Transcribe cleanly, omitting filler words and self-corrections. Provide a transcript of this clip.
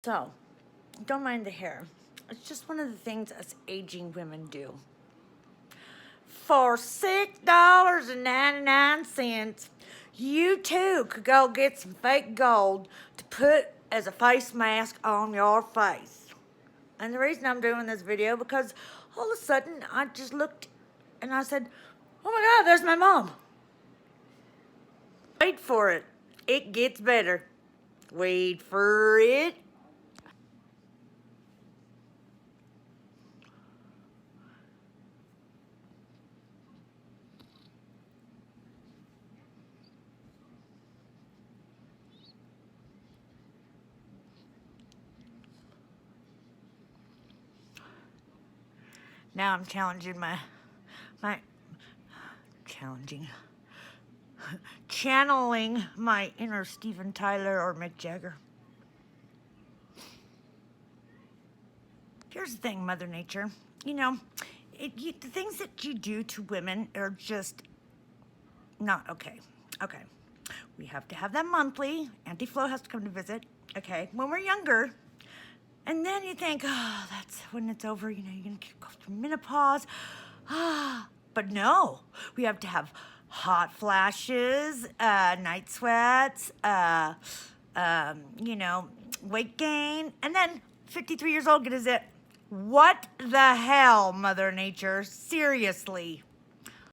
So, don't mind the hair. It's just one of the things us aging women do. For $6.99, you too could go get some fake gold to put as a face mask on your face. And the reason I'm doing this video, because all of a sudden I just looked and I said, oh my God, there's my mom. Wait for it. It gets better. Wait for it. Now I'm challenging channeling my inner Steven Tyler or Mick Jagger. Here's the thing, Mother Nature. You know, the things that you do to women are just not okay. Okay. We have to have them monthly. Auntie Flo has to come to visit. Okay. When we're younger. And then you think, oh, that's when it's over. You know, you're going to go through menopause. But no. We have to have hot flashes, night sweats, weight gain. And then 53 years old, get a zit. What the hell, Mother Nature? Seriously.